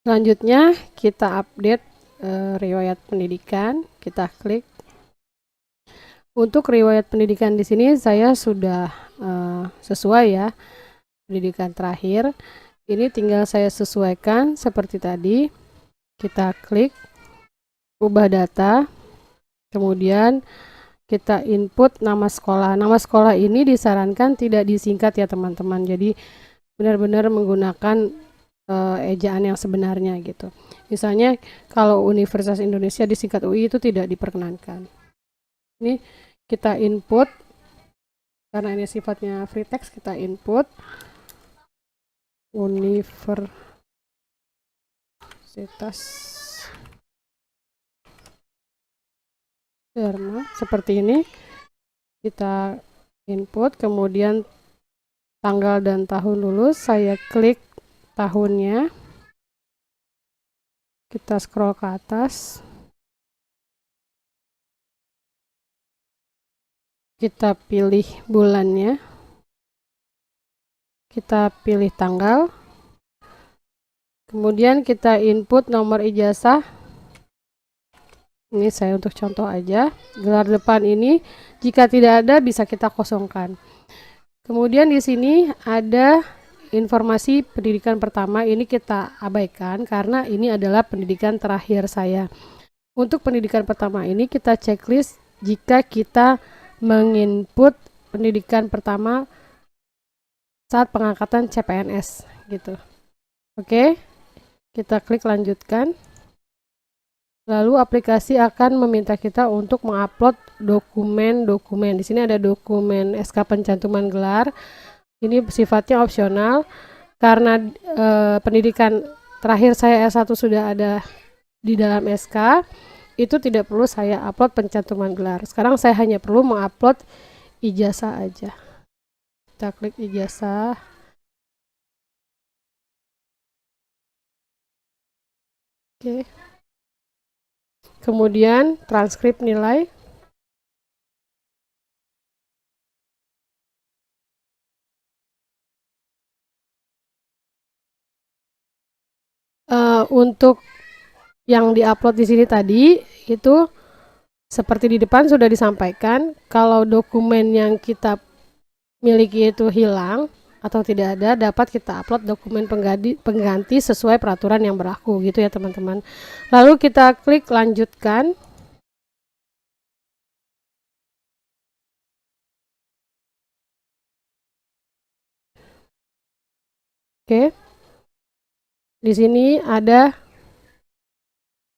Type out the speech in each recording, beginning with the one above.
Selanjutnya kita update riwayat pendidikan, kita klik. Untuk riwayat pendidikan di sini saya sudah sesuai ya, pendidikan terakhir. Ini tinggal saya sesuaikan seperti tadi. Kita klik ubah data, kemudian kita input nama sekolah. Nama sekolah ini disarankan tidak disingkat ya teman-teman. Jadi benar-benar menggunakan ejaan yang sebenarnya gitu. Misalnya kalau Universitas Indonesia disingkat UI itu tidak diperkenankan. Ini kita input, karena ini sifatnya free text, kita input Universitas Dharma, seperti ini. Kita input, kemudian tanggal dan tahun lulus, saya klik tahunnya, kita scroll ke atas, kita pilih bulannya, kita pilih tanggal, kemudian kita input nomor ijazah. Ini saya untuk contoh aja, gelar depan ini jika tidak ada bisa kita kosongkan. Kemudian di sini ada informasi pendidikan pertama, ini kita abaikan karena ini adalah pendidikan terakhir saya. Untuk pendidikan pertama ini kita checklist jika kita menginput pendidikan pertama saat pengangkatan CPNS gitu. Oke, kita klik lanjutkan. Lalu aplikasi akan meminta kita untuk mengupload dokumen-dokumen. Di sini ada dokumen SK pencantuman gelar. Ini sifatnya opsional karena pendidikan terakhir saya S1 sudah ada di dalam SK, itu tidak perlu saya upload pencantuman gelar. Sekarang saya hanya perlu mengupload ijazah aja. Kita klik ijazah. Oke. Kemudian transkrip nilai. Untuk yang diupload di sini tadi itu seperti di depan sudah disampaikan, kalau dokumen yang kita miliki itu hilang atau tidak ada, dapat kita upload dokumen pengganti sesuai peraturan yang berlaku gitu ya teman-teman. Lalu kita klik lanjutkan. Oke. Di sini ada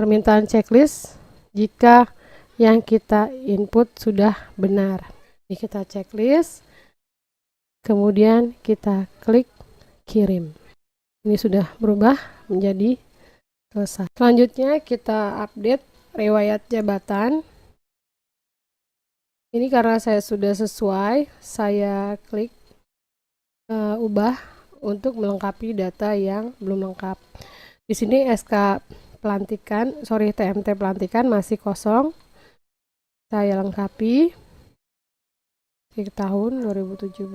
permintaan checklist jika yang kita input sudah benar. Ini kita checklist. Kemudian kita klik kirim. Ini sudah berubah menjadi selesai. Selanjutnya kita update riwayat jabatan. Ini karena saya sudah sesuai, saya klik ubah untuk melengkapi data yang belum lengkap. Di sini SK pelantikan, TMT pelantikan masih kosong. Saya lengkapi di tahun 2017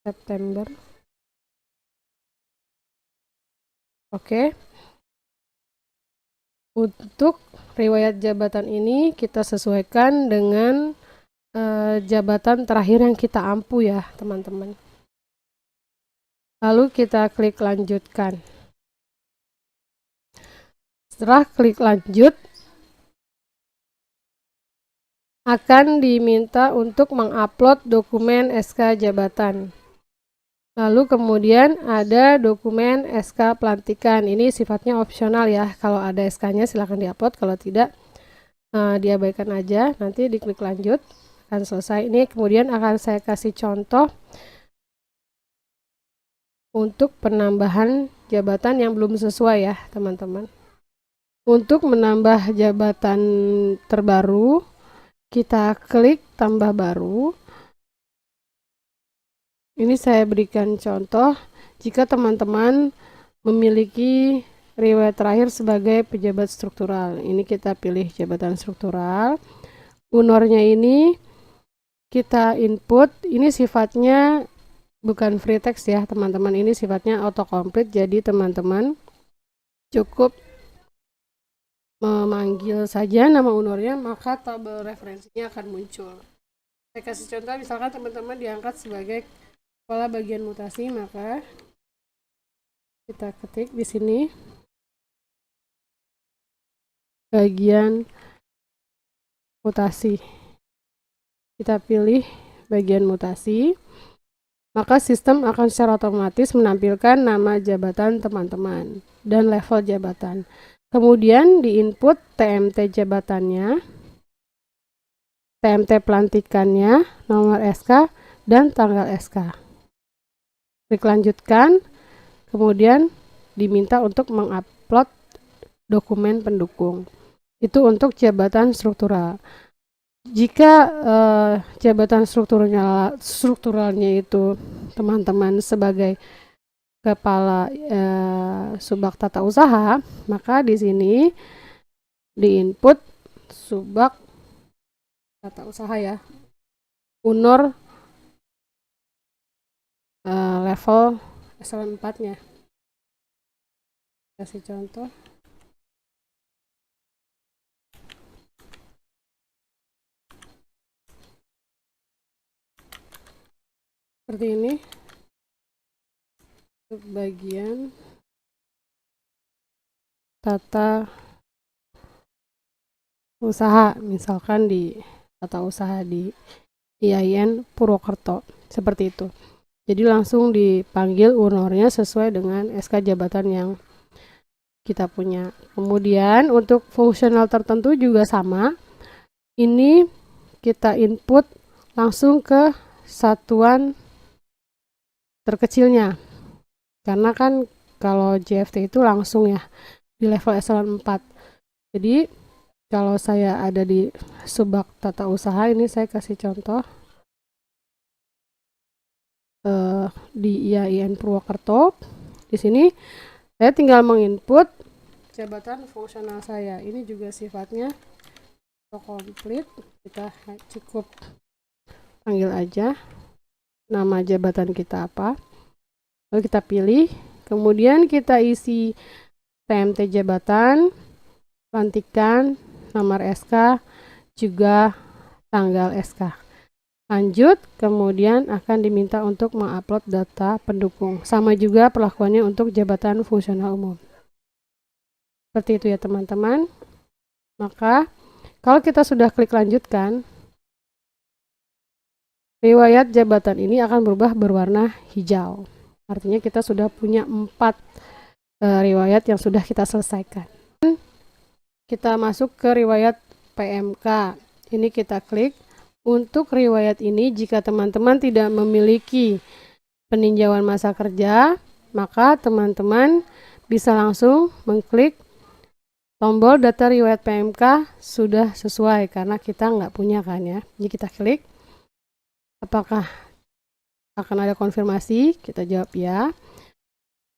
September. Oke. Untuk riwayat jabatan ini kita sesuaikan dengan jabatan terakhir yang kita ampu ya teman-teman. Lalu kita klik lanjutkan. Setelah klik lanjut, akan diminta untuk mengupload dokumen SK jabatan. Lalu kemudian ada dokumen SK pelantikan. Ini sifatnya opsional ya. Kalau ada SK-nya silahkan diupload, kalau tidak diabaikan aja. Nanti diklik lanjut, akan selesai. Ini kemudian akan saya kasih contoh untuk penambahan jabatan yang belum sesuai ya teman-teman. Untuk menambah jabatan terbaru, kita klik tambah baru. Ini saya berikan contoh jika teman-teman memiliki riwayat terakhir sebagai pejabat struktural. Ini kita pilih jabatan struktural. Unornya ini kita input, ini sifatnya bukan free text ya teman-teman, ini sifatnya autocomplete, jadi teman-teman cukup memanggil saja nama ownernya maka tabel referensinya akan muncul. Saya kasih contoh, misalkan teman-teman diangkat sebagai kepala bagian mutasi, maka kita ketik di sini bagian mutasi, kita pilih bagian mutasi, maka sistem akan secara otomatis menampilkan nama jabatan teman-teman dan level jabatan. Kemudian di input TMT jabatannya, TMT pelantikannya, nomor SK, dan tanggal SK. Klik lanjutkan, kemudian diminta untuk mengupload dokumen pendukung. Itu untuk jabatan struktural. Jika jabatan strukturalnya itu teman-teman sebagai kepala subak tata usaha, maka di sini di input subak tata usaha ya, unur level eselon 4-nya. Kasih contoh. Seperti ini. Untuk bagian tata usaha, misalkan di tata usaha di IAIN Purwokerto, seperti itu. Jadi langsung dipanggil ownernya sesuai dengan SK jabatan yang kita punya. Kemudian untuk fungsional tertentu juga sama. Ini kita input langsung ke satuan terkecilnya. Karena kan kalau JFT itu langsung ya di level eselon 4. Jadi kalau saya ada di subak tata usaha, ini saya kasih contoh di IAIN Purwokerto. Di sini saya tinggal menginput jabatan fungsional saya. Ini juga sifatnya autocomplete. Kita cukup panggil aja nama jabatan kita apa. Lalu kita pilih. Kemudian kita isi TMT jabatan, pelantikan, nomor SK, juga tanggal SK. Lanjut, kemudian akan diminta untuk mengupload data pendukung. Sama juga perlakuannya untuk jabatan fungsional umum. Seperti itu ya teman-teman. Maka kalau kita sudah klik lanjutkan, riwayat jabatan ini akan berubah berwarna hijau. Artinya kita sudah punya 4 riwayat yang sudah kita selesaikan. Kita masuk ke riwayat PMK. Ini kita klik. Untuk riwayat ini, jika teman-teman tidak memiliki peninjauan masa kerja, maka teman-teman bisa langsung mengklik tombol data riwayat PMK sudah sesuai, karena kita nggak punya kan ya. Jadi kita klik, apakah akan ada konfirmasi? Kita jawab ya.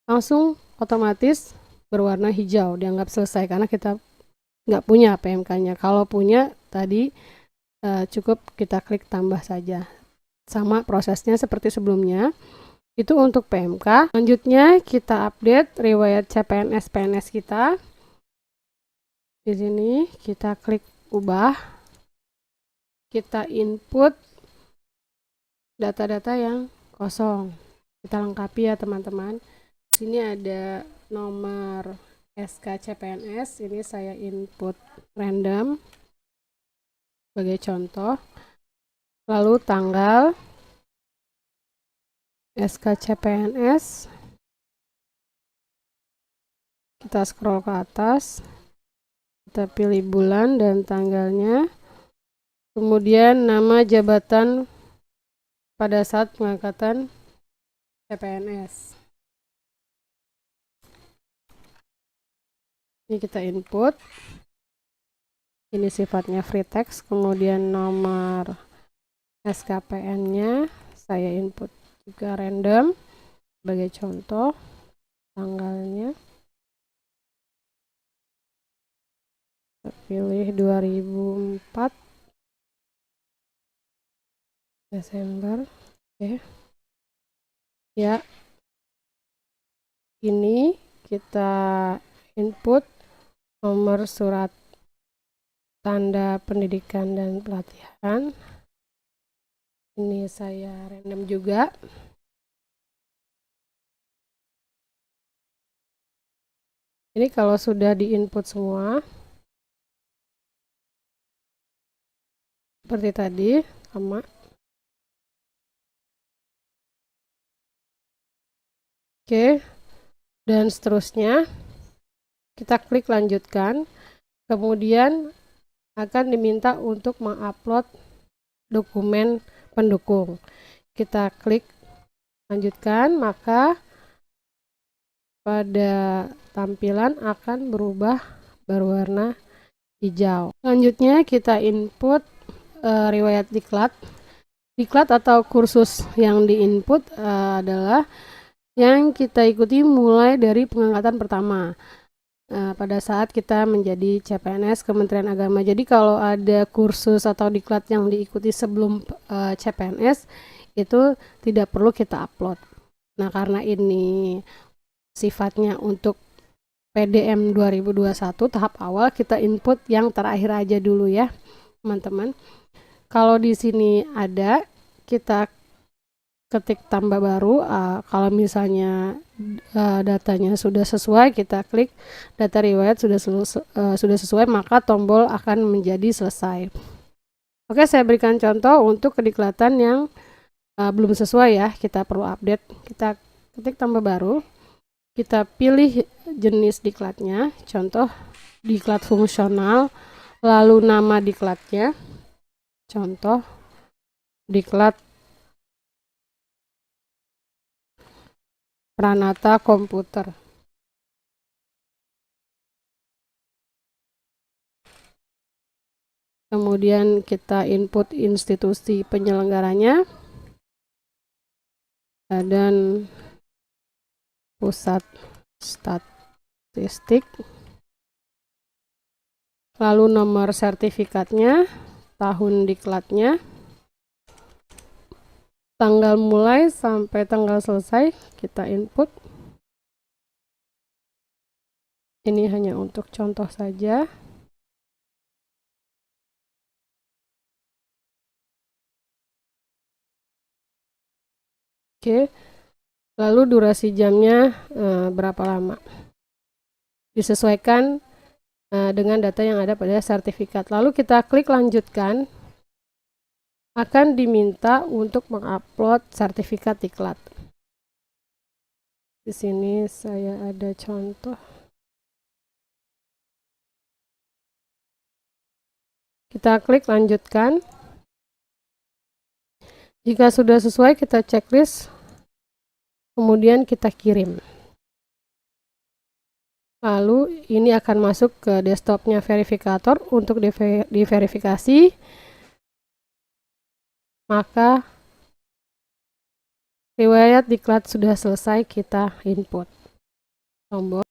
Langsung otomatis berwarna hijau, dianggap selesai karena kita nggak punya PMK-nya. Kalau punya tadi cukup kita klik tambah saja. Sama prosesnya seperti sebelumnya. Itu untuk PMK. Selanjutnya kita update riwayat CPNS PNS kita. Di sini kita klik ubah. Kita input data-data yang kosong. Kita lengkapi ya teman-teman. Sini ada nomor SK CPNS. Ini saya input random sebagai contoh. Lalu tanggal SK CPNS. Kita scroll ke atas. Kita pilih bulan dan tanggalnya. Kemudian nama jabatan pada saat pengangkatan CPNS. Ini kita input. Ini sifatnya free text. Kemudian nomor SKPN-nya saya input juga random sebagai contoh. Tanggalnya kita pilih 2004 Desember. Oke. Ya, ini kita input nomor surat tanda pendidikan dan pelatihan. Ini saya random juga. Ini kalau sudah diinput semua, seperti tadi, sama. Oke, dan seterusnya kita klik lanjutkan. Kemudian akan diminta untuk mengupload dokumen pendukung. Kita klik lanjutkan, maka pada tampilan akan berubah berwarna hijau. Selanjutnya kita input riwayat diklat. Diklat atau kursus yang diinput adalah yang kita ikuti mulai dari pengangkatan pertama pada saat kita menjadi CPNS Kementerian Agama. Jadi kalau ada kursus atau diklat yang diikuti sebelum CPNS itu tidak perlu kita upload. Nah, karena ini sifatnya untuk PDM 2021 tahap awal, kita input yang terakhir aja dulu ya, teman-teman. Kalau di sini ada, kita ketik tambah baru. Kalau misalnya datanya sudah sesuai, kita klik data riwayat sudah sesuai, maka tombol akan menjadi selesai. Oke, saya berikan contoh untuk kediklatan yang belum sesuai ya, kita perlu update. Kita ketik tambah baru, kita pilih jenis diklatnya, contoh diklat fungsional, lalu nama diklatnya, contoh diklat Pranata Komputer. Kemudian kita input institusi penyelenggaranya dan pusat statistik, lalu nomor sertifikatnya, tahun diklatnya, tanggal mulai sampai tanggal selesai kita input. Ini hanya untuk contoh saja. Oke, lalu durasi jamnya berapa lama? Disesuaikan dengan data yang ada pada sertifikat. Lalu kita klik lanjutkan, akan diminta untuk mengupload sertifikat diklat. Di sini saya ada contoh. Kita klik lanjutkan. Jika sudah sesuai, kita checklist, kemudian kita kirim. Lalu ini akan masuk ke desktopnya verifikator untuk diverifikasi. Maka riwayat diklat sudah selesai kita input. Tombol